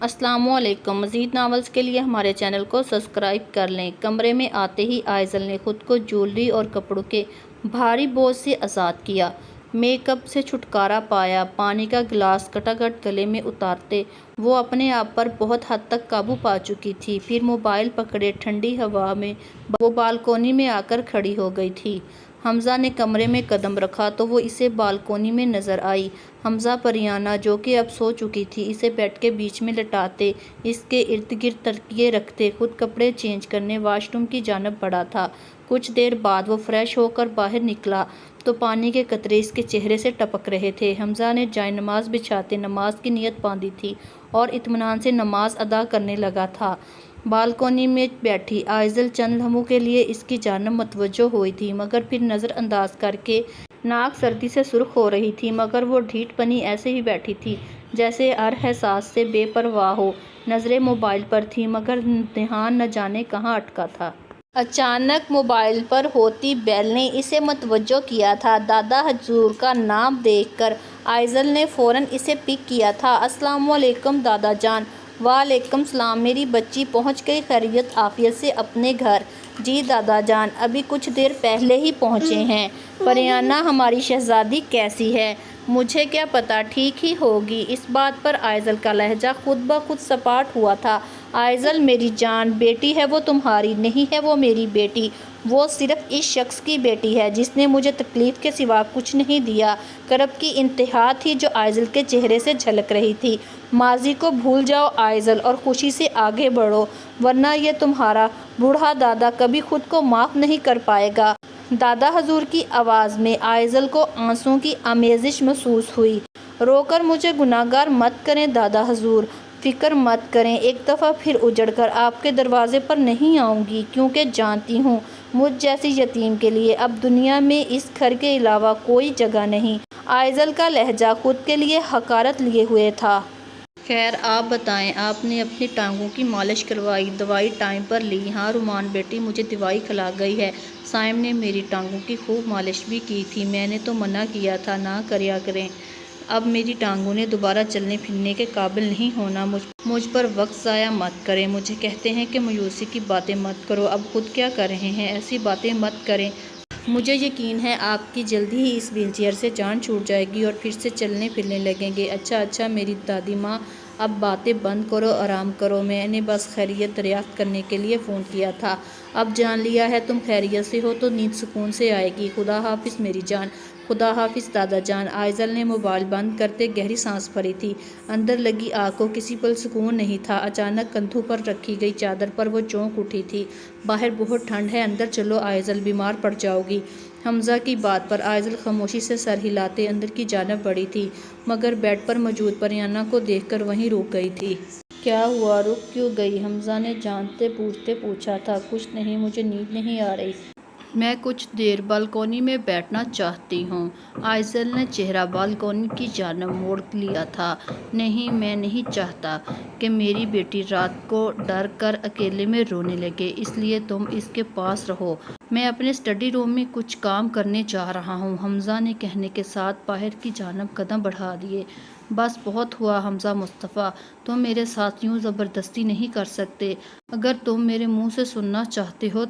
السلام علیکم۔ مزید ناولز کے لیے ہمارے چینل کو سبسکرائب کر لیں۔ کمرے میں آتے ہی آئزل نے خود کو جیولری اور کپڑوں کے بھاری بوجھ سے آزاد کیا۔ میک اپ سے چھٹکارا پایا۔ پانی کا گلاس کٹاکٹ گلے میں اتارتے وہ اپنے آپ پر بہت حد تک قابو پا چکی تھی۔ پھر موبائل پکڑے ٹھنڈی ہوا میں وہ بالکونی میں آ کر کھڑی ہو گئی تھی۔ حمزہ نے کمرے میں قدم رکھا تو وہ اسے بالکونی میں نظر آئی۔ حمزہ پریانہ جو کہ اب سو چکی تھی اسے بیڈ کے بیچ میں لٹاتے، اس کے ارد گرد تکیے رکھتے خود کپڑے چینج کرنے واش روم کی جانب بڑھا تھا۔ کچھ دیر بعد وہ فریش ہو کر باہر نکلا تو پانی کے قطرے اس کے چہرے سے ٹپک رہے تھے۔ حمزہ نے جائے نماز بچھاتے نماز کی نیت باندھی تھی اور اطمینان سے نماز ادا کرنے لگا تھا۔ بالکونی میں بیٹھی آئزل چند لمحوں کے لیے اس کی جانب متوجہ ہوئی تھی، مگر پھر نظر انداز کر کے ناک سردی سے سرخ ہو رہی تھی، مگر وہ ڈھیٹ پنی ایسے ہی بیٹھی تھی جیسے ہر احساس سے بے پرواہ ہو۔ نظریں موبائل پر تھیں مگر دھیان نہ جانے کہاں اٹکا تھا۔ اچانک موبائل پر ہوتی بیل نے اسے متوجہ کیا تھا۔ دادا حضور کا نام دیکھ کر آئزل نے فوراً اسے پک کیا تھا۔ السلام علیکم دادا جان۔ وعلیکم السلام، میری بچی پہنچ گئی خیریت عافیت سے اپنے گھر؟ جی دادا جان، ابھی کچھ دیر پہلے ہی پہنچے ہیں۔ پریانہ ہماری شہزادی کیسی ہے؟ مجھے کیا پتا، ٹھیک ہی ہوگی۔ اس بات پر آئزل کا لہجہ خود بخود سپاٹ ہوا تھا۔ آئزل میری جان بیٹی ہے وہ تمہاری، نہیں ہے وہ میری بیٹی۔ وہ صرف اس شخص کی بیٹی ہے جس نے مجھے تکلیف کے سوا کچھ نہیں دیا۔ کرب کی انتہا تھی جو آئزل کے چہرے سے جھلک رہی تھی۔ ماضی کو بھول جاؤ آئزل اور خوشی سے آگے بڑھو، ورنہ یہ تمہارا بوڑھا دادا کبھی خود کو معاف نہیں کر پائے گا۔ دادا حضور کی آواز میں آئزل کو آنسوؤں کی آمیزش محسوس ہوئی۔ رو کر مجھے گناہگار مت کریں دادا حضور، فکر مت کریں، ایک دفعہ پھر اجڑ کر آپ کے دروازے پر نہیں آؤں گی، کیونکہ جانتی ہوں مجھ جیسی یتیم کے لیے اب دنیا میں اس گھر کے علاوہ کوئی جگہ نہیں۔ آئزل کا لہجہ خود کے لیے حقارت لیے ہوئے تھا۔ خیر آپ بتائیں، آپ نے اپنی ٹانگوں کی مالش کروائی، دوائی ٹائم پر لی؟ ہاں رومان بیٹی، مجھے دوائی کھلا گئی ہے۔ سائم نے میری ٹانگوں کی خوب مالش بھی کی تھی، میں نے تو منع کیا تھا نہ کریا کریں۔ اب میری ٹانگوں نے دوبارہ چلنے پھرنے کے قابل نہیں ہونا۔ مجھ پر وقت ضائع مت کریں۔ مجھے کہتے ہیں کہ مایوسی کی باتیں مت کرو، اب خود کیا کر رہے ہیں؟ ایسی باتیں مت کریں، مجھے یقین ہے آپ کی جلدی ہی اس ویل چیئر سے جان چھوٹ جائے گی اور پھر سے چلنے پھرنے لگیں گے۔ اچھا میری دادی ماں، اب باتیں بند کرو، آرام کرو، میں نے بس خیریت دریافت کرنے کے لیے فون کیا تھا۔ اب جان لیا ہے تم خیریت سے ہو تو نیند سکون سے آئے گی۔ خدا حافظ میری جان۔ خدا حافظ دادا جان۔ آئزل نے موبائل بند کرتے گہری سانس بھری تھی۔ اندر لگی آگ کو کسی پل سکون نہیں تھا۔ اچانک کندھوں پر رکھی گئی چادر پر وہ چونک اٹھی تھی۔ باہر بہت ٹھنڈ ہے، اندر چلو آئزل، بیمار پڑ جاؤ گی۔ حمزہ کی بات پر آئزل خاموشی سے سر ہلاتے اندر کی جانب بڑھی تھی، مگر بیڈ پر موجود پریانہ کو دیکھ کر وہیں رک گئی تھی۔ کیا ہوا، رک کیوں گئی؟ حمزہ نے جانتے بوجھتے پوچھا تھا۔ کچھ نہیں، مجھے نیند نہیں آ رہی، میں کچھ دیر بالکونی میں بیٹھنا چاہتی ہوں۔ آئزل نے چہرہ بالکونی کی جانب موڑ لیا تھا۔ نہیں، میں نہیں چاہتا کہ میری بیٹی رات کو ڈر کر اکیلے میں رونے لگے، اس لیے تم اس کے پاس رہو۔ میں اپنے اسٹڈی روم میں کچھ کام کرنے جا رہا ہوں، حمزہ نے کہنے کے ساتھ باہر کی جانب قدم بڑھا دیے۔ بس بہت ہوا حمزہ مصطفیٰ، تم میرے ساتھ یوں زبردستی نہیں کر سکتے۔ اگر تم میرے منہ سے سننا چاہتے ہو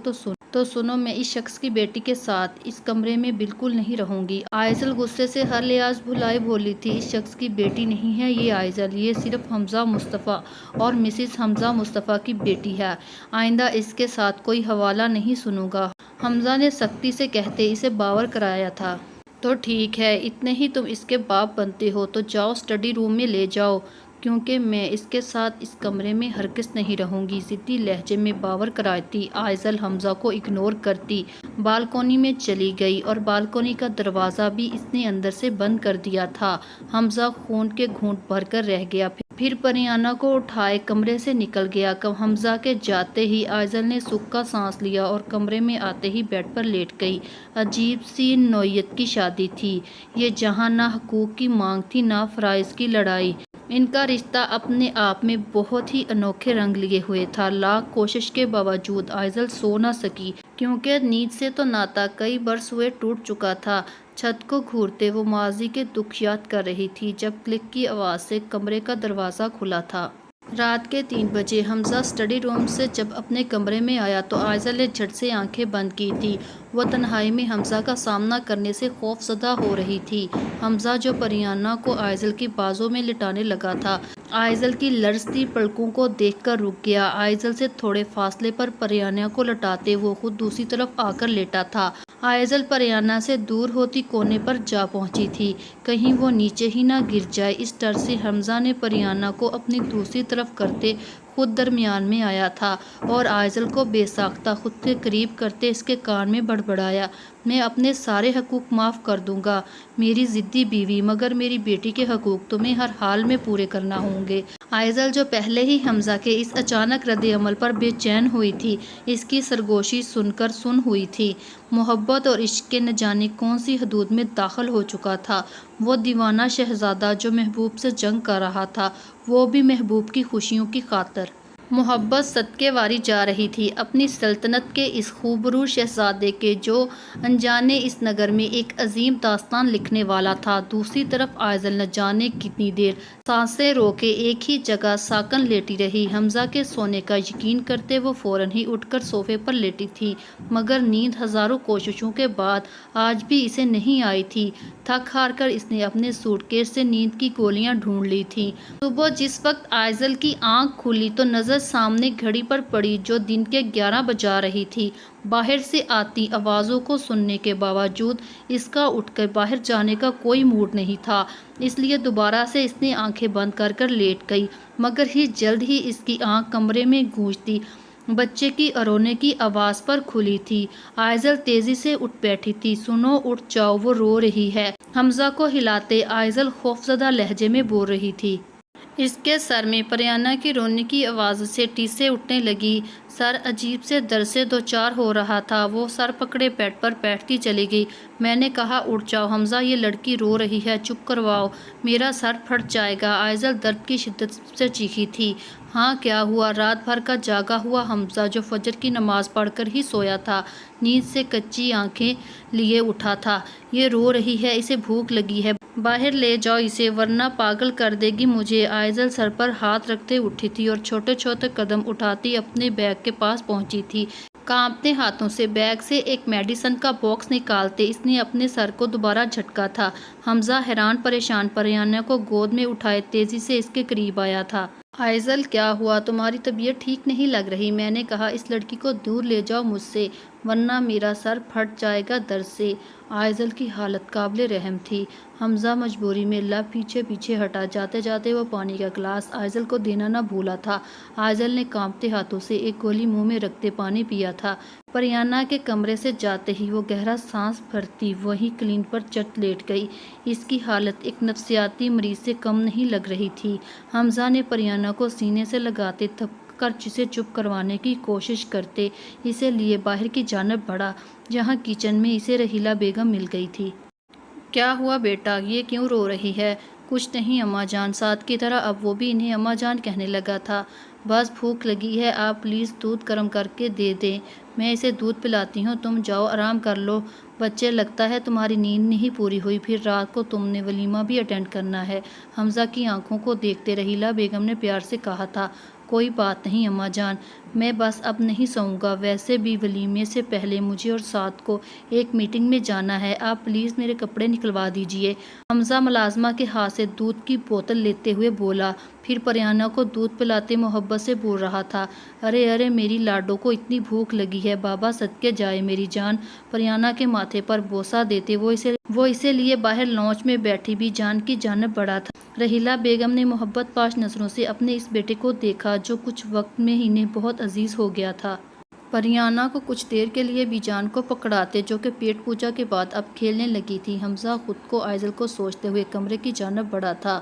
تو سنو، میں اس شخص کی بیٹی کے ساتھ اس کمرے میں بالکل نہیں رہوں گی۔ آئزل غصے سے ہر لحاظ بھلائے بولی تھی۔ اس شخص کی بیٹی نہیں ہے یہ آئزل، یہ صرف حمزہ مصطفیٰ اور مسز حمزہ مصطفیٰ کی بیٹی ہے۔ آئندہ اس کے ساتھ کوئی حوالہ نہیں سنوں گا، حمزہ نے سختی سے کہتے اسے باور کرایا تھا۔ تو ٹھیک ہے، اتنے ہی تم اس کے باپ بنتے ہو تو جاؤ اسٹڈی روم میں لے جاؤ، کیونکہ میں اس کے ساتھ اس کمرے میں ہرگز نہیں رہوں گی، ضدی لہجے میں باور کراتی آئزل حمزہ کو اگنور کرتی بالکونی میں چلی گئی اور بالکونی کا دروازہ بھی اس نے اندر سے بند کر دیا تھا۔ حمزہ خون کے گھونٹ بھر کر رہ گیا، پھر پریانہ کو اٹھائے کمرے سے نکل گیا۔ حمزہ کے جاتے ہی آئزل نے سکھ کا سانس لیا اور کمرے میں آتے ہی بیڈ پر لیٹ گئی۔ عجیب سی نوعیت کی شادی تھی یہ، جہاں نہ حقوق کی مانگ تھی نہ فرائض کی لڑائی۔ ان کا رشتہ اپنے آپ میں بہت ہی انوکھے رنگ لیے ہوئے تھا۔ لاکھ کوشش کے باوجود آئزل سو نہ سکی، کیونکہ نیند سے تو ناتا کئی برس ہوئے ٹوٹ چکا تھا۔ چھت کو گھورتے وہ ماضی کے دکھ یاد کر رہی تھی جب کلک کی آواز سے کمرے کا دروازہ کھلا تھا۔ رات کے 3 بجے حمزہ اسٹڈی روم سے جب اپنے کمرے میں آیا تو آئزل نے جھٹ سے آنکھیں بند کی تھی۔ وہ تنہائی میں حمزہ کا سامنا کرنے سے خوف زدہ ہو رہی تھی۔ حمزہ جو پریانہ کو آئزل کی بازوں میں لٹانے لگا تھا، آئزل کی لرزتی پلکوں کو دیکھ کر رک گیا۔ آئزل سے تھوڑے فاصلے پر پریانہ کو لٹاتے وہ خود دوسری طرف آ کر لیٹا تھا۔ آئزل پریانہ سے دور ہوتی کونے پر جا پہنچی تھی، کہیں وہ نیچے ہی نہ گر جائے۔ اس ڈر سے حمزہ نے پریانہ کو اپنی دوسری طرف کرتے خود درمیان میں آیا تھا اور آئزل کو بے ساختہ خود کے قریب کرتے اس کے کان میں بڑبڑایا، میں اپنے سارے حقوق معاف کر دوں گا میری ضدی بیوی، مگر میری بیٹی کے حقوق تمہیں ہر حال میں پورے کرنا ہوں گے۔ آئزل جو پہلے ہی حمزہ کے اس اچانک رد عمل پر بے چین ہوئی تھی، اس کی سرگوشی سن کر سن ہوئی تھی۔ محبت اور عشق کے نہ جانے کون سی حدود میں داخل ہو چکا تھا وہ دیوانہ شہزادہ جو محبوب سے جنگ کر رہا تھا، وہ بھی محبوب کی خوشیوں کی خاطر۔ محبت صدقے واری جا رہی تھی اپنی سلطنت کے اس خوبرو شہزادے کے جو انجانے اس نگر میں ایک عظیم داستان لکھنے والا تھا۔ دوسری طرف آئزل نہ جانے کتنی دیر سانسیں روکے ایک ہی جگہ ساکن لیٹی رہی۔ حمزہ کے سونے کا یقین کرتے وہ فوراً ہی اٹھ کر صوفے پر لیٹی تھی، مگر نیند ہزاروں کوششوں کے بعد آج بھی اسے نہیں آئی تھی۔ تھک ہار کر اس نے اپنے سوٹ کیس سے نیند کی گولیاں ڈھونڈ لی تھیں۔ صبح جس وقت آئزل کی آنکھ کھلی تو نظر سامنے گھڑی پر پڑی جو دن کے 11 بجا رہی تھی۔ باہر سے آتی آوازوں کو سننے کے باوجود اس کا اٹھ کر باہر جانے کا کوئی موڈ نہیں تھا، اس لیے دوبارہ سے اس نے آنکھیں بند کر کر لیٹ گئی، مگر جلد ہی اس کی آنکھ کمرے میں گونجتی بچے کی رونے کی آواز پر کھلی تھی۔ آئزل تیزی سے اٹھ بیٹھی تھی۔ سنو، اٹھ جاؤ، وہ رو رہی ہے، حمزہ کو ہلاتے آئزل خوفزدہ لہجے میں بول رہی تھی۔ اس کے سر میں پریانہ کی رونے کی آواز سے ٹیسیں اٹھنے لگی، سر عجیب سے درد سے دوچار ہو رہا تھا۔ وہ سر پکڑے بیڈ پر بیٹھتی چلی گئی۔ میں نے کہا اٹھ جاؤ حمزہ، یہ لڑکی رو رہی ہے، چپ کرواؤ، میرا سر پھٹ جائے گا، آئزل درد کی شدت سے چیخی تھی۔ ہاں کیا ہوا؟ رات بھر کا جاگا ہوا حمزہ جو فجر کی نماز پڑھ کر ہی سویا تھا، نیند سے کچی آنکھیں لیے اٹھا تھا۔ یہ رو رہی ہے، اسے بھوک لگی ہے، باہر لے جاؤ اسے ورنہ پاگل کر دے گی مجھے۔ آئزل سر پر ہاتھ رکھتے اٹھی تھی اور چھوٹے چھوٹے قدم اٹھاتی اپنے بیگ کے پاس پہنچی تھی۔ کانپتے ہاتھوں سے بیگ سے ایک میڈیسن کا باکس نکالتے اس نے اپنے سر کو دوبارہ جھٹکا تھا۔ حمزہ حیران پریشان پریانہ کو گود میں اٹھائے تیزی سے اس کے قریب آیا تھا۔ آئزل کیا ہوا؟ تمہاری طبیعت ٹھیک نہیں لگ رہی۔ میں نے کہا اس لڑکی کو دور لے جاؤ مجھ سے ورنہ میرا سر پھٹ جائے گا درد سے۔ آئزل کی حالت قابل رحم تھی۔ حمزہ مجبوری میں لب پیچھے پیچھے ہٹا، جاتے جاتے وہ پانی کا گلاس آئزل کو دینا نہ بھولا تھا۔ آئزل نے کانپتے ہاتھوں سے ایک گولی منہ میں رکھتے پانی پیا تھا۔ پریانہ کے کمرے سے جاتے ہی وہ گہرا سانس بھرتی وہیں کلین پر چٹ لیٹ گئی۔ اس کی حالت ایک نفسیاتی مریض سے کم نہیں لگ رہی تھی۔ حمزہ نے پریانہ کو سینے سے لگاتے تھپک کر اسے چپ کروانے کی کوشش کرتے اسے لیے باہر کی جانب بڑھا، جہاں کچن میں اسے رحیلہ بیگم مل گئی تھی۔ کیا ہوا بیٹا؟ یہ کیوں رو رہی ہے؟ کچھ نہیں اماں جان، ساتھ کی طرح اب وہ بھی انہیں اماں جان کہنے لگا تھا۔ بس بھوک لگی ہے، آپ پلیز دودھ گرم کر کے دے دیں، میں اسے دودھ پلاتی ہوں، تم جاؤ آرام کر لو بچے، لگتا ہے تمہاری نیند نہیں پوری ہوئی، پھر رات کو تم نے ولیمہ بھی اٹینڈ کرنا ہے۔ حمزہ کی آنکھوں کو دیکھتے رحیلہ بیگم نے پیار سے کہا تھا۔ کوئی بات نہیں اماں جان، میں بس اب نہیں سوؤں گا، ویسے بھی ولیمے سے پہلے مجھے اور سعد کو ایک میٹنگ میں جانا ہے، آپ پلیز میرے کپڑے نکلوا دیجیے۔ حمزہ ملازمہ کے ہاتھ سے دودھ کی بوتل لیتے ہوئے بولا، پھر پریانہ کو دودھ پلاتے محبت سے بول رہا تھا، ارے ارے میری لاڈو کو اتنی بھوک لگی ہے، بابا صدقے جائے میری جان۔ پریانہ کے ماتھے پر بوسہ دیتے وہ اسے لیے باہر لانچ میں بیٹھی بھی جان کی جانب بڑھا تھا۔ رحیلہ بیگم نے محبت پاش نظروں سے اپنے اس بیٹے کو دیکھا جو کچھ وقت میں انہیں بہت عزیز ہو گیا تھا۔ پریانہ کو کچھ دیر کے لیے بھی جان کو پکڑاتے جو کہ پیٹ پوجا کے بعد اب کھیلنے لگی تھی۔ حمزہ خود کو آئزل کو سوچتے ہوئے کمرے کی جانب بڑھا تھا۔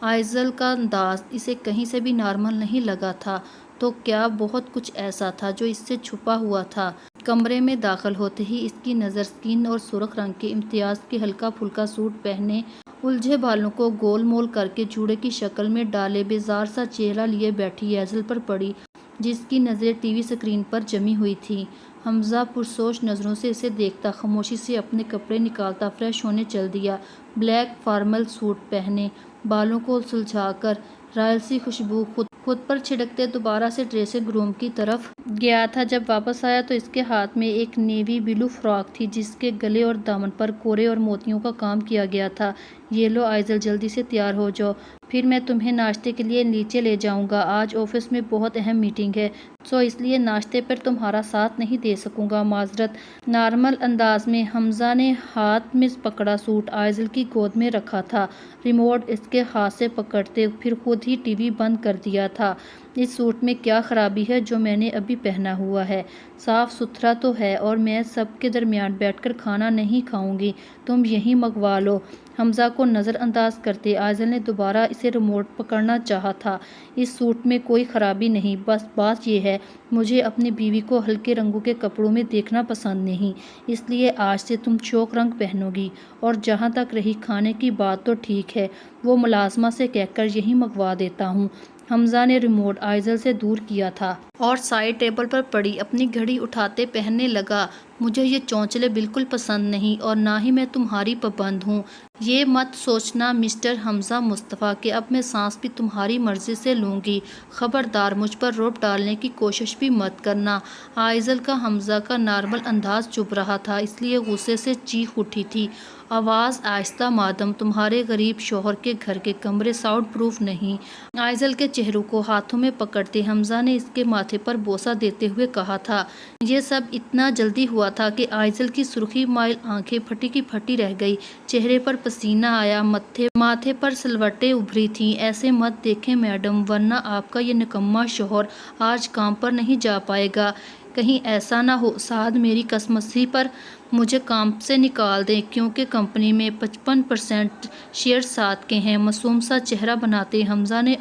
آئزل کا انداز اسے کہیں سے بھی نارمل نہیں لگا تھا، تو کیا بہت کچھ ایسا تھا جو اس سے چھپا ہوا تھا؟ کمرے میں داخل ہوتے ہی اس کی نظر اسکن اور سرخ رنگ کے امتیاز کے ہلکا پھلکا سوٹ پہنے، الجھے بالوں کو گول مول کر کے جوڑے کی شکل میں ڈالے بیزار سا چہرہ لیے بیٹھی آئزل پر پڑی، جس کی نظریں ٹی وی اسکرین پر جمی ہوئی تھیں۔ حمزہ پرسوچ نظروں سے اسے دیکھتا خاموشی سے اپنے کپڑے نکالتا فریش ہونے چل دیا۔ بلیک فارمل سوٹ پہنے، بالوں کو سلجھا کر رائل سی خوشبو خود پر چھڑکتے دوبارہ سے ڈریسنگ روم کی طرف گیا تھا۔ جب واپس آیا تو اس کے ہاتھ میں ایک نیوی بلو فراک تھی جس کے گلے اور دامن پر کوڑے اور موتیوں کا کام کیا گیا تھا۔ یہ لو آئزل، جلدی سے تیار ہو جاؤ، پھر میں تمہیں ناشتے کے لیے نیچے لے جاؤں گا۔ آج آفس میں بہت اہم میٹنگ ہے، سو اس لیے ناشتے پر تمہارا ساتھ نہیں دے سکوں گا، معذرت۔ نارمل انداز میں حمزہ نے ہاتھ میں پکڑا سوٹ آئزل کی گود میں رکھا تھا، ریموٹ اس کے ہاتھ سے پکڑتے پھر خود ہی ٹی وی بند کر دیا تھا۔ اس سوٹ میں کیا خرابی ہے جو میں نے ابھی پہنا ہوا ہے؟ صاف ستھرا تو ہے، اور میں سب کے درمیان بیٹھ کر کھانا نہیں کھاؤں گی، تم یہیں منگوا لو۔ حمزہ کو نظر انداز کرتے آئزل نے دوبارہ اسے ریموٹ پکڑنا چاہا تھا۔ اس سوٹ میں کوئی خرابی نہیں، بس بات یہ ہے مجھے اپنی بیوی کو ہلکے رنگوں کے کپڑوں میں دیکھنا پسند نہیں، اس لیے آج سے تم چوک رنگ پہنو گی۔ اور جہاں تک رہی کھانے کی بات تو ٹھیک ہے، وہ ملازمہ سے کہہ کر یہیں منگوا دیتا ہوں۔ حمزہ نے ریموٹ آئزل سے دور کیا تھا اور سائڈ ٹیبل پر پڑی اپنی گھڑی اٹھاتے پہننے لگا۔ مجھے یہ چونچلے بالکل پسند نہیں، اور نہ ہی میں تمہاری پابند ہوں۔ یہ مت سوچنا مسٹر حمزہ مصطفیٰ کہ اب میں سانس بھی تمہاری مرضی سے لوں گی، خبردار مجھ پر روب ڈالنے کی کوشش بھی مت کرنا۔ آئزل کا حمزہ کا نارمل انداز چبھ رہا تھا، اس لیے غصے سے چیخ اٹھی تھی، آواز آہستہ، مادام تمہارے غریب شوہر کے گھر کے کمرے ساؤنڈ پروف نہیں۔ آئزل کے چہرے کو ہاتھوں میں پکڑتے حمزہ نے اس کے ماتھے پر بوسہ دیتے ہوئے کہا تھا۔ یہ سب اتنا جلدی ہوا تھا کہ آئزل کی سرخی مائل آنکھیں پھٹی کی پھٹی رہ گئی، چہرے پر پسینہ آیا، ماتھے پر سلوٹیں ابھری تھیں۔ ایسے مت دیکھیں میڈم، ورنہ آپ کا یہ نکما شوہر آج کام پر نہیں جا پائے گا۔ کہیں ایسا نہ ہو سعد میری قسمسی پر مجھے کام سے نکال دیں، کیونکہ کمپنی میں 55% شیئر سعد کے ہیں۔ معصوم سا چہرہ بناتے حمزہ نے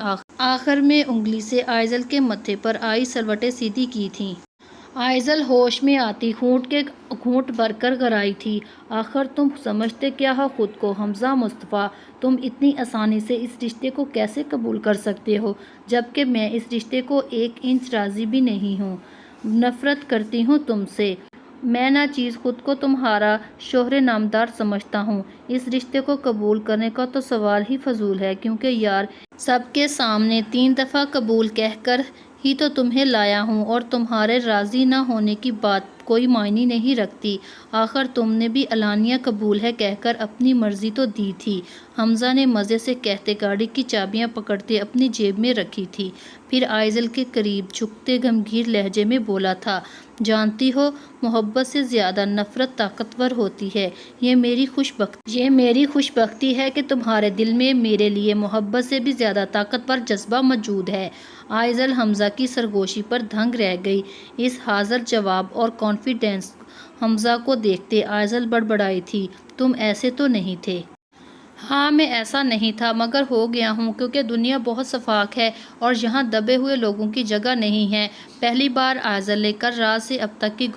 آخر میں انگلی سے آئزل کے متھے پر آئی سلوٹیں سیدھی کی تھیں۔ آئزل ہوش میں آتی ہونٹ کے گھونٹ بھر کر گرائی تھی۔ آخر تم سمجھتے کیا ہو خود کو حمزہ مصطفیٰ؟ تم اتنی آسانی سے اس رشتے کو کیسے قبول کر سکتے ہو، جبکہ میں اس رشتے کو 1 انچ راضی بھی نہیں ہوں؟ نفرت کرتی ہوں تم سے، میں ناچیز خود کو تمہارا شوہر نامدار سمجھتا ہوں۔ اس رشتے کو قبول کرنے کا تو سوال ہی فضول ہے، کیونکہ یار سب کے سامنے 3 دفعہ قبول کہہ کر ہی تو تمہیں لایا ہوں، اور تمہارے راضی نہ ہونے کی بات کوئی معنی نہیں رکھتی۔ آخر تم نے بھی علانیہ قبول ہے کہہ کر اپنی مرضی تو دی تھی۔ حمزہ نے مزے سے کہتے گاڑی کی چابیاں پکڑتے اپنی جیب میں رکھی تھی، پھر آئزل کے قریب جھکتے گمگین لہجے میں بولا تھا، جانتی ہو محبت سے زیادہ نفرت طاقتور ہوتی ہے۔ یہ میری خوش بختی ہے کہ تمہارے دل میں میرے لیے محبت سے بھی زیادہ طاقتور جذبہ موجود ہے۔ آئزل حمزہ کی سرگوشی پر دھنگ رہ گئی۔ اس حاضر جواب اور کانفیڈنس حمزہ کو دیکھتے آئزل بڑبڑائی تھی، تم ایسے تو نہیں تھے۔ ہاں میں ایسا نہیں تھا، مگر ہو گیا ہوں، کیونکہ دنیا بہت شفاف ہے اور یہاں دبے ہوئے لوگوں کی جگہ نہیں ہے۔ پہلی بار آئزل نے کل رات سے اب تک کی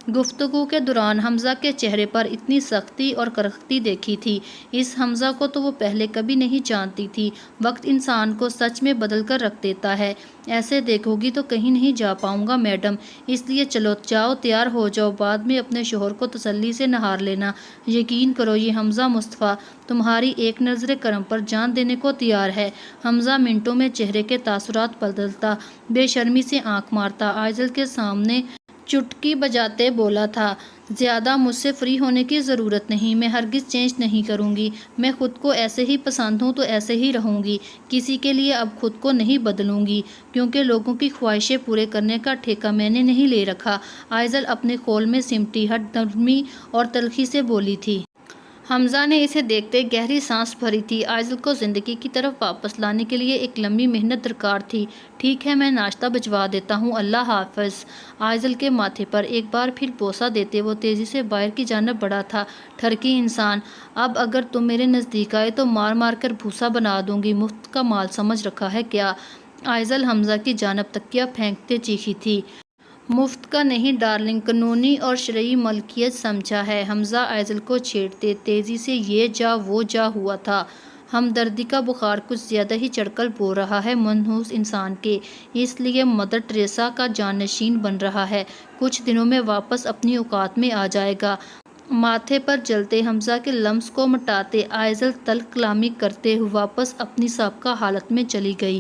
گفتگو کے دوران حمزہ کے چہرے پر اتنی سختی اور کرختی دیکھی تھی۔ اس حمزہ کو تو وہ پہلے کبھی نہیں جانتی تھی۔ وقت انسان کو سچ میں بدل کر رکھ دیتا ہے۔ ایسے دیکھو گی تو کہیں نہیں جا پاؤں گا میڈم، اس لیے چلو جاؤ، تیار ہو جاؤ، بعد میں اپنے شوہر کو تسلی سے نہار لینا۔ یقین کرو یہ حمزہ مصطفیٰ تمہاری ایک نظر کرم پر جان دینے کو تیار ہے۔ حمزہ منٹوں میں چہرے کے تاثرات بدلتا، بے شرمی سے آنکھ مارتا آئزل کے سامنے چٹکی بجاتے بولا تھا، زیادہ مجھ سے فری ہونے کی ضرورت نہیں، میں ہرگز چینج نہیں کروں گی، میں خود کو ایسے ہی پسند ہوں تو ایسے ہی رہوں گی، کسی کے لیے اب خود کو نہیں بدلوں گی، کیونکہ لوگوں کی خواہشیں پورے کرنے کا ٹھیکہ میں نے نہیں لے رکھا۔ آئزل اپنے خول میں سمٹی ہٹ نرمی اور تلخی سے بولی تھی۔ حمزہ نے اسے دیکھتے گہری سانس بھری تھی۔ آئزل کو زندگی کی طرف واپس لانے کے لیے ایک لمبی محنت درکار تھی۔ ٹھیک ہے میں ناشتہ بھجوا دیتا ہوں، اللہ حافظ۔ آئزل کے ماتھے پر ایک بار پھر بوسہ دیتے وہ تیزی سے باہر کی جانب بڑھا تھا۔ ٹھرکی انسان، اب اگر تم میرے نزدیک آئے تو مار مار کر بھوسا بنا دوں گی، مفت کا مال سمجھ رکھا ہے کیا؟ آئزل حمزہ کی جانب تکیہ پھینکتے چیخی تھی، مفت کا نہیں ڈارلنگ، قانونی اور شرعی ملکیت سمجھا ہے؟ حمزہ آئزل کو چھیڑتے تیزی سے یہ جا وہ جا ہوا تھا۔ ہمدردی کا بخار کچھ زیادہ ہی چڑھ کر بول رہا ہے منحوس انسان کے، اس لیے مدر ٹریسا کا جانشین بن رہا ہے، کچھ دنوں میں واپس اپنی اوقات میں آ جائے گا۔ ماتھے پر جلتے حمزہ کے لمس کو مٹاتے آئزل تلخ کلامی کرتے ہوئے واپس اپنی سابقہ حالت میں چلی گئی۔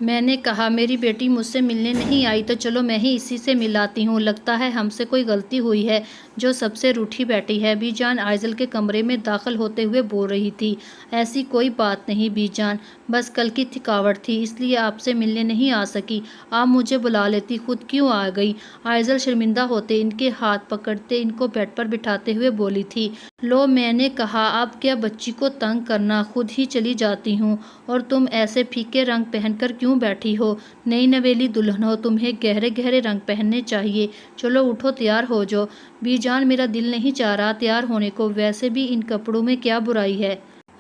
میں نے کہا میری بیٹی مجھ سے ملنے نہیں آئی تو چلو میں ہی اسی سے ملاتی ہوں، لگتا ہے ہم سے کوئی غلطی ہوئی ہے جو سب سے روٹھی بیٹھی ہے۔ بی جان آئزل کے کمرے میں داخل ہوتے ہوئے بول رہی تھی۔ ایسی کوئی بات نہیں بی جان، بس کل کی تھکاوٹ تھی اس لیے آپ سے ملنے نہیں آ سکی، آپ مجھے بلا لیتی، خود کیوں آ گئی؟ آئزل شرمندہ ہوتے ان کے ہاتھ پکڑتے ان کو بیڈ پر بٹھاتے ہوئے بولی تھی۔ لو میں نے کہا اب کیا بچی کو تنگ کرنا، خود ہی چلی جاتی ہوں، اور تم ایسے پھیکے رنگ پہن کر کیوں بیٹھی ہو؟ نئی نویلی دلہن ہو، تمہیں گہرے گہرے رنگ پہننے چاہیے، چلو اٹھو تیار ہو جاؤ۔ بی جان میرا دل نہیں چاہ رہا تیار ہونے کو، ویسے بھی ان کپڑوں میں کیا برائی ہے؟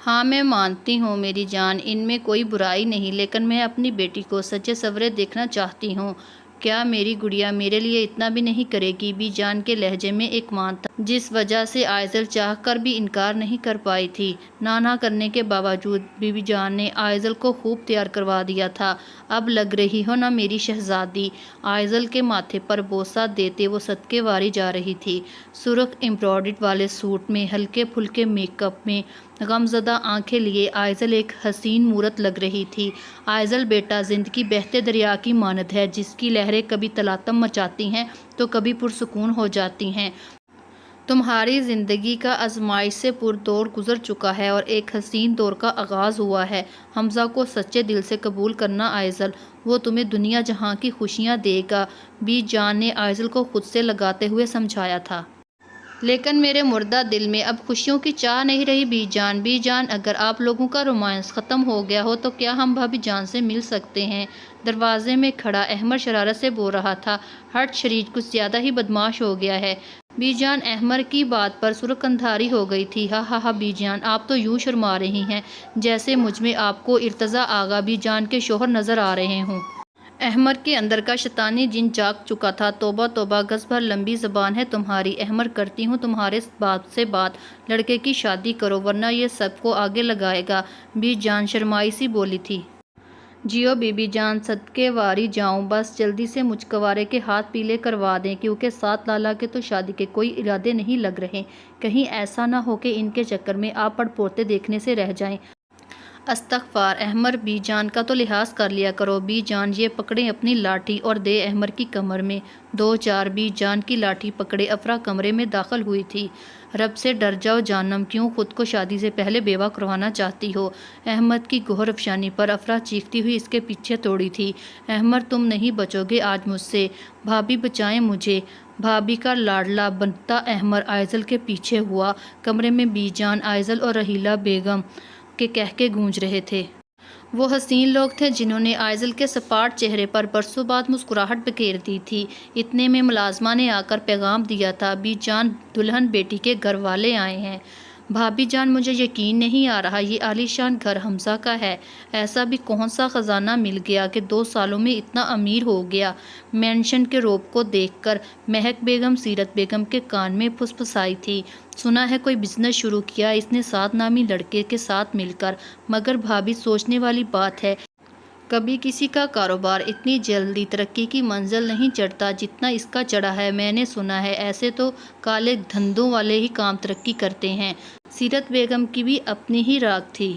ہاں میں مانتی ہوں میری جان ان میں کوئی برائی نہیں، لیکن میں اپنی بیٹی کو سجے سورے دیکھنا چاہتی ہوں، کیا میری گڑیا میرے لیے اتنا بھی نہیں کرے گی؟ بی جان کے لہجے میں ایک مان تھا جس وجہ سے آئزل چاہ کر بھی انکار نہیں کر پائی تھی۔ نہ کرنے کے باوجود بی جان نے آئزل کو خوب تیار کروا دیا تھا۔ اب لگ رہی ہو نا میری شہزادی؟ آئزل کے ماتھے پر بوسہ دیتے وہ صدقے واری جا رہی تھی۔ سرخ امبرائڈری والے سوٹ میں ہلکے پھلکے میک اپ میں غمزدہ آنکھیں لیے آئزل ایک حسین مورت لگ رہی تھی۔ آئزل بیٹا زندگی بہتے دریا کی مانند ہے جس کی لہریں کبھی تلاطم مچاتی ہیں تو کبھی پرسکون ہو جاتی ہیں۔ تمہاری زندگی کا آزمائش سے پر دور گزر چکا ہے اور ایک حسین دور کا آغاز ہوا ہے۔ حمزہ کو سچے دل سے قبول کرنا آئزل، وہ تمہیں دنیا جہاں کی خوشیاں دے گا، بی جان نے آئزل کو خود سے لگاتے ہوئے سمجھایا تھا۔ لیکن میرے مردہ دل میں اب خوشیوں کی چاہ نہیں رہی بی جان۔ بی جان اگر آپ لوگوں کا رومانس ختم ہو گیا ہو تو کیا ہم بھابی جان سے مل سکتے ہیں؟ دروازے میں کھڑا احمر شرارت سے بول رہا تھا۔ ہٹ شریج کچھ زیادہ ہی بدمعاش ہو گیا ہے۔ بی جان احمر کی بات پر سرخ اندھاری ہو گئی تھی۔ ہا بی جان آپ تو یوں شرما رہی ہیں جیسے مجھ میں آپ کو ارتضا آغا بی جان کے شوہر نظر آ رہے ہوں۔ احمر کے اندر کا شیطانی جن جاگ چکا تھا۔ توبہ توبہ گز بھر لمبی زبان ہے تمہاری۔ احمر کرتی ہوں تمہارے باپ سے بات، لڑکے کی شادی کرو ورنہ یہ سب کو آگے لگائے گا، بی جان شرمائی سی بولی تھی۔ جیو بی جان صدقے واری جاؤں، بس جلدی سے مجھ کنوارے کے ہاتھ پیلے کروا دیں کیونکہ سات لالا کے تو شادی کے کوئی ارادے نہیں لگ رہے، کہیں ایسا نہ ہو کہ ان کے چکر میں آپ پڑ پوتے دیکھنے سے رہ جائیں۔ استغفار احمر بی جان کا تو لحاظ کر لیا کرو۔ بی جان یہ پکڑیں اپنی لاٹھی اور دے احمر کی کمر میں دو چار۔ بی جان کی لاٹھی پکڑے افرا کمرے میں داخل ہوئی تھی۔ رب سے ڈر جاؤ جانم، کیوں خود کو شادی سے پہلے بیوہ کروانا چاہتی ہو؟ احمد کی گوہر افشانی پر افرا چیختی ہوئی اس کے پیچھے توڑی تھی۔ احمر تم نہیں بچو گے آج مجھ سے، بھابی بچائیں مجھے۔ بھابی کا لاڈلا بنتا احمر آئزل کے پیچھے ہوا۔ کمرے میں بی جان آئزل اور رحیلہ بیگم کے کہکے گونج رہے تھے۔ وہ حسین لوگ تھے جنہوں نے آئزل کے سپاٹ چہرے پر برسوں بعد مسکراہٹ بکھیر دی تھی۔ اتنے میں ملازمہ نے آ کر پیغام دیا تھا، بی جان دلہن بیٹی کے گھر والے آئے ہیں۔ بھابی جان مجھے یقین نہیں آ رہا یہ عالی شان گھر حمزہ کا ہے، ایسا بھی کون سا خزانہ مل گیا کہ 2 سالوں میں اتنا امیر ہو گیا؟ مینشن کے روب کو دیکھ کر مہک بیگم سیرت بیگم کے کان میں پھسپھسائی تھی۔ سنا ہے کوئی بزنس شروع کیا اس نے سات نامی لڑکے کے ساتھ مل کر، مگر بھابی سوچنے والی بات ہے، کبھی کسی کا کاروبار اتنی جلدی ترقی کی منزل نہیں چڑھتا جتنا اس کا چڑھا ہے۔ میں نے سنا ہے ایسے تو کالے دھندوں والے ہی کام ترقی کرتے ہیں۔ سیرت بیگم کی بھی اپنی ہی راگ تھی۔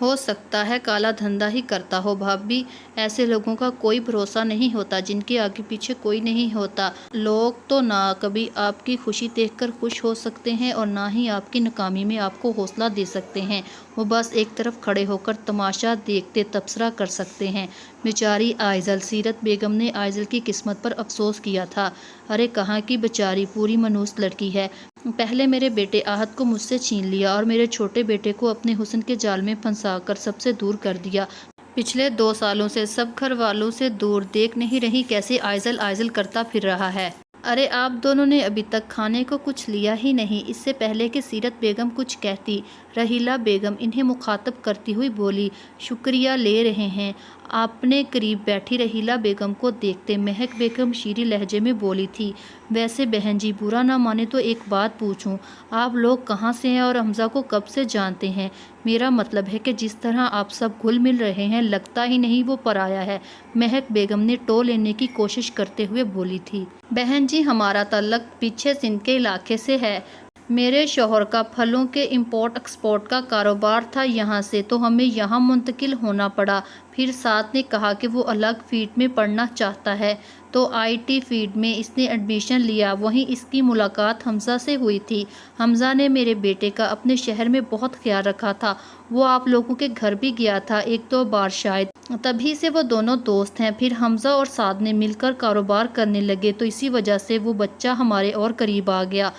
ہو سکتا ہے کالا دھندا ہی کرتا ہو بھابی، ایسے لوگوں کا کوئی بھروسہ نہیں ہوتا جن کے آگے پیچھے کوئی نہیں ہوتا۔ لوگ تو نہ کبھی آپ کی خوشی دیکھ کر خوش ہو سکتے ہیں اور نہ ہی آپ کی ناکامی میں آپ کو حوصلہ دے سکتے ہیں، وہ بس ایک طرف کھڑے ہو کر تماشا دیکھتے تبصرہ کر سکتے ہیں۔ بیچاری آئزل، سیرت بیگم نے آئزل کی قسمت پر افسوس کیا تھا۔ ارے کہاں کی بیچاری پوری منحوس لڑکی ہے، پہلے میرے بیٹے آہت کو مجھ سے چھین لیا اور میرے چھوٹے بیٹے کو اپنے حسن کے جال میں پھنسا کر سب سے دور کر دیا، پچھلے 2 سالوں سے سب گھر والوں سے دور، دیکھ نہیں رہی کیسے آئزل آئزل کرتا پھر رہا ہے؟ ارے آپ دونوں نے ابھی تک کھانے کو کچھ لیا ہی نہیں۔ اس سے پہلے کہ سیرت بیگم کچھ کہتی، رحیلہ بیگم انہیں مخاطب کرتی ہوئی بولی، شکریہ لے رہے ہیں؟ اپنے قریب بیٹھی رحیلہ بیگم کو دیکھتے مہک بیگم شیریں لہجے میں بولی تھی، ویسے بہن جی برا نہ مانے تو ایک بات پوچھوں، آپ لوگ کہاں سے ہیں اور حمزہ کو کب سے جانتے ہیں؟ میرا مطلب ہے کہ جس طرح آپ سب گھل مل رہے ہیں لگتا ہی نہیں وہ پرایا ہے، مہک بیگم نے ٹو لینے کی کوشش کرتے ہوئے بولی تھی۔ بہن جی ہمارا تعلق پیچھے سندھ کے علاقے سے ہے، میرے شوہر کا پھلوں کے امپورٹ ایکسپورٹ کا کاروبار تھا یہاں سے، تو ہمیں یہاں منتقل ہونا پڑا۔ پھر سعد نے کہا کہ وہ الگ فیلڈ میں پڑھنا چاہتا ہے، تو آئی ٹی فیلڈ میں اس نے ایڈمیشن لیا۔ وہیں اس کی ملاقات حمزہ سے ہوئی تھی۔ حمزہ نے میرے بیٹے کا اپنے شہر میں بہت خیال رکھا تھا، وہ آپ لوگوں کے گھر بھی گیا تھا 1-2 بار شاید، تبھی سے وہ دونوں دوست ہیں۔ پھر حمزہ اور سعد نے مل کر کاروبار کرنے لگے، تو اسی وجہ سے وہ بچہ ہمارے اور قریب آ گیا۔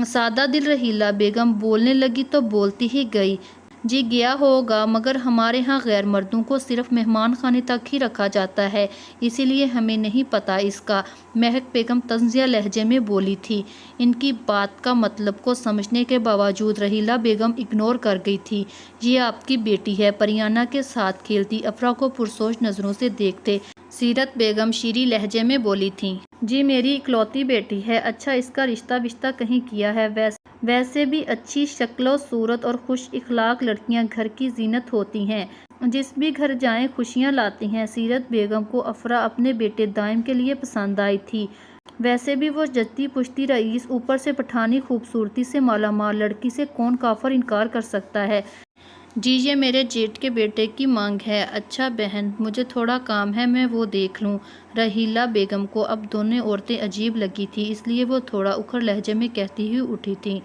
سادہ دل رحیلہ بیگم بولنے لگی تو بولتی ہی گئی، جی گیا ہوگا، مگر ہمارے ہاں غیر مردوں کو صرف مہمان خانے تک ہی رکھا جاتا ہے، اسی لیے ہمیں نہیں پتہ اس کا، مہک بیگم طنزیہ لہجے میں بولی تھی۔ ان کی بات کا مطلب کو سمجھنے کے باوجود رحیلہ بیگم اگنور کر گئی تھی۔ یہ آپ کی بیٹی ہے، پریانہ کے ساتھ کھیلتی افرا کو پرسوچ نظروں سے دیکھتے سیرت بیگم شیریں لہجے میں بولی تھیں۔ جی میری اکلوتی بیٹی ہے، اچھا اس کا رشتہ کہیں کیا ہے؟ ویسے بھی اچھی شکل و صورت اور خوش اخلاق لڑکیاں گھر کی زینت ہوتی ہیں، جس بھی گھر جائیں خوشیاں لاتی ہیں۔ سیرت بیگم کو افرا اپنے بیٹے دائم کے لیے پسند آئی تھی۔ ویسے بھی وہ جدی پشتی رئیس، اوپر سے پٹھانی خوبصورتی سے مالا مال لڑکی سے کون کافر انکار کر سکتا ہے؟ جی یہ میرے جیٹ کے بیٹے کی مانگ ہے۔ اچھا بہن، مجھے تھوڑا کام ہے، میں وہ دیکھ لوں۔ رحیلہ بیگم کو اب دونوں عورتیں عجیب لگی تھی، اس لیے وہ تھوڑا اکھڑ لہجے میں کہتی ہوئی اٹھی تھیں،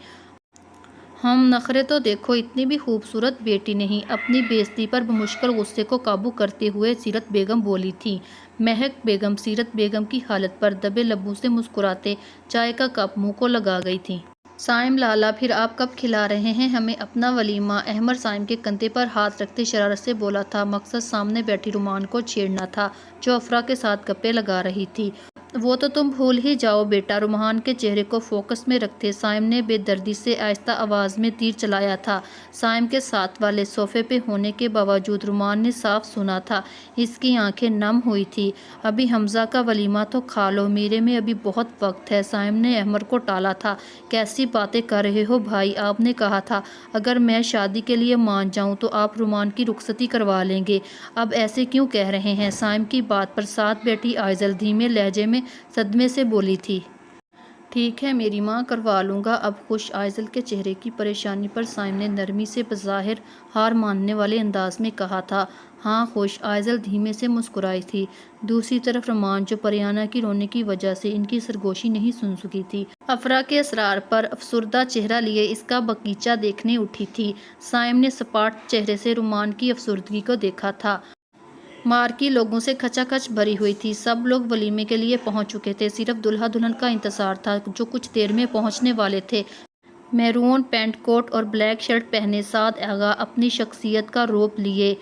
ہم نخرے تو دیکھو، اتنی بھی خوبصورت بیٹی نہیں۔ اپنی بے عزتی پر بمشکل غصے کو قابو کرتے ہوئے سیرت بیگم بولی تھی۔ مہک بیگم سیرت بیگم کی حالت پر دبے لبوں سے مسکراتے چائے کا کپ منہ کو لگا گئی تھیں۔ سائم لالا، پھر آپ کب کھلا رہے ہیں ہمیں اپنا ولیمہ؟ احمر سائم کے کندھے پر ہاتھ رکھتے شرارت سے بولا تھا۔ مقصد سامنے بیٹھی رومان کو چھیڑنا تھا، جو افرا کے ساتھ گپیں لگا رہی تھی۔ وہ تو تم بھول ہی جاؤ بیٹا، رومان کے چہرے کو فوکس میں رکھتے سائم نے بے دردی سے آہستہ آواز میں تیر چلایا تھا۔ سائم کے ساتھ والے صوفے پہ ہونے کے باوجود رومان نے صاف سنا تھا، اس کی آنکھیں نم ہوئی تھی۔ ابھی حمزہ کا ولیمہ تو کھا لو، میرے میں ابھی بہت وقت ہے۔ سائم نے احمر کو ٹالا تھا، کیسی باتیں کر رہے ہو بھائی، آپ نے کہا تھا اگر میں شادی کے لیے مان جاؤں تو آپ رومان کی رخصتی کروا لیں گے، اب ایسے کیوں کہہ رہے ہیں؟ سائم کی بات پر ساتھ بیٹھی آئزل دھیمے لہجے میں صدمے سے بولی تھی، ٹھیک ہے میری ماں، کروا لوں گا اب خوش۔ آئزل کے چہرے کی پریشانی پر سائم نے نرمی سے بظاہر ہار ماننے والے انداز میں کہا تھا، ہاں خوش۔ آئزل دھیمے سے مسکرائی تھی۔ دوسری طرف رومان، جو پریانہ کی رونے کی وجہ سے ان کی سرگوشی نہیں سن سکی تھی، افرا کے اصرار پر افسردہ چہرہ لیے اس کا باغیچہ دیکھنے اٹھی تھی۔ سائم نے سپاٹ چہرے سے رومان کی افسردگی کو دیکھا تھا۔ مارکی لوگوں سے کھچا کھچ بھری ہوئی تھی، سب لوگ ولیمے کے لیے پہنچ چکے تھے، صرف دلہا دلہن کا انتظار تھا جو کچھ دیر میں پہنچنے والے تھے۔ میرون پینٹ کوٹ اور بلیک شرٹ پہنے سعد آغا اپنی شخصیت کا روپ لیے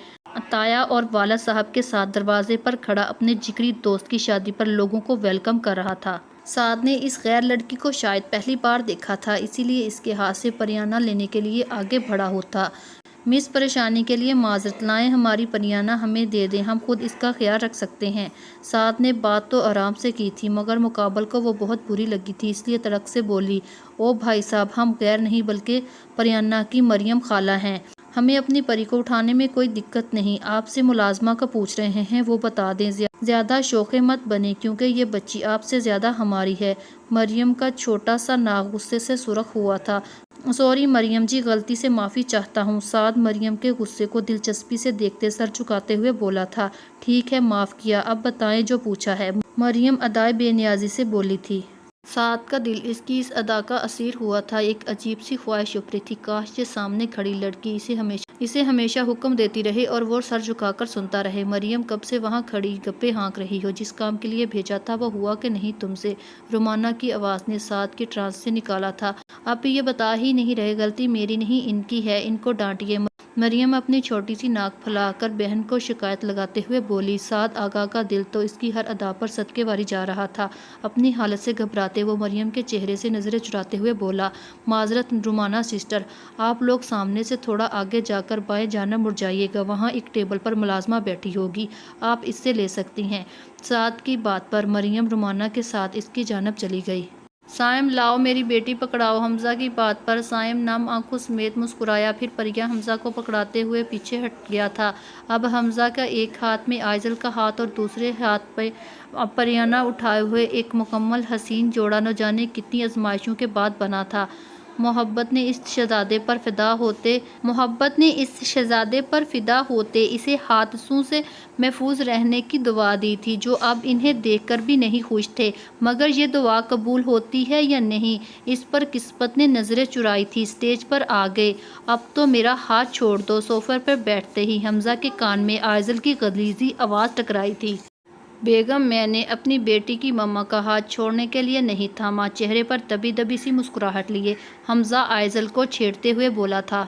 تایا اور والد صاحب کے ساتھ دروازے پر کھڑا اپنے جگری دوست کی شادی پر لوگوں کو ویلکم کر رہا تھا۔ سعد نے اس غیر لڑکی کو شاید پہلی بار دیکھا تھا، اسی لیے اس کے ہاتھ سے پریانہ لینے کے لیے آگے بڑھا ہوتا۔ مس پریشانی کے لیے معذرت، لائیں ہماری پریانہ ہمیں دے دیں، ہم خود اس کا خیال رکھ سکتے ہیں۔ سعد نے بات تو آرام سے کی تھی، مگر مقابل کو وہ بہت بری لگی تھی، اس لیے تڑک سے بولی، او بھائی صاحب، ہم غیر نہیں بلکہ پریانہ کی مریم خالہ ہیں، ہمیں اپنی پری کو اٹھانے میں کوئی دقت نہیں۔ آپ سے ملازمہ کا پوچھ رہے ہیں وہ بتا دیں، زیادہ شوخے مت بنیں کیونکہ یہ بچی آپ سے زیادہ ہماری ہے۔ مریم کا چھوٹا سا ناک غصے سے سرخ ہوا تھا، سوری مریم جی، غلطی سے معافی چاہتا ہوں۔ سعد مریم کے غصے کو دلچسپی سے دیکھتے سر جھکاتے ہوئے بولا تھا، ٹھیک ہے معاف کیا، اب بتائیں جو پوچھا ہے۔ مریم ادائے بے نیازی سے بولی تھی۔ سعد کا دل اس کی اس ادا کا اسیر ہوا تھا، ایک عجیب سی خواہش ابھری تھی، کاش یہ سامنے کھڑی لڑکی اسے ہمیشہ حکم دیتی رہے اور وہ سر جھکا کر سنتا رہے۔ مریم کب سے وہاں کھڑی گپیں ہانک رہی ہو، جس کام کے لیے بھیجا تھا وہ ہوا کہ نہیں تم سے؟ رومانہ کی آواز نے سعد کے ٹرانس سے نکالا تھا، آپ یہ بتا ہی نہیں رہے، غلطی میری نہیں ان کی ہے، ان کو ڈانٹیے۔ مریم اپنی چھوٹی سی ناک پھیلا کر بہن کو شکایت لگاتے ہوئے بولی۔ سعد آغا کا دل تو اس کی ہر ادا پر صدقے واری جا رہا تھا، اپنی حالت سے گھبراتے وہ مریم کے چہرے سے نظریں چراتے ہوئے بولا، معذرت رومانہ سسٹر، آپ لوگ سامنے سے تھوڑا آگے جا کر بائیں جانب مڑ جائیے گا، وہاں ایک ٹیبل پر ملازمہ بیٹھی ہوگی، آپ اس سے لے سکتی ہیں۔ سعد کی بات پر مریم رومانہ کے ساتھ اس کی جانب چلی گئی۔ سائم لاؤ میری بیٹی پکڑاؤ۔ حمزہ کی بات پر سائم نم آنکھوں سمیت مسکرایا، پھر پریا حمزہ کو پکڑاتے ہوئے پیچھے ہٹ گیا تھا۔ اب حمزہ کا ایک ہاتھ میں آئزل کا ہاتھ اور دوسرے ہاتھ پہ پریانہ اٹھائے ہوئے ایک مکمل حسین جوڑا نہ جانے کتنی آزمائشوں کے بعد بنا تھا۔ محبت نے اس شہزادے پر فدا ہوتے اسے حادثوں سے محفوظ رہنے کی دعا دی تھی، جو اب انہیں دیکھ کر بھی نہیں خوش تھے۔ مگر یہ دعا قبول ہوتی ہے یا نہیں، اس پر قسمت نے نظریں چرائی تھیں۔ اسٹیج پر آ گئے۔ اب تو میرا ہاتھ چھوڑ دو، صوفے پر بیٹھتے ہی حمزہ کے کان میں آئزل کی غلیظ آواز ٹکرائی تھی۔ بیگم، میں نے اپنی بیٹی کی ماما کا ہاتھ چھوڑنے کے لیے نہیں تھاما۔ چہرے پر دبی دبی سی مسکراہٹ لیے حمزہ آئزل کو چھیڑتے ہوئے بولا تھا۔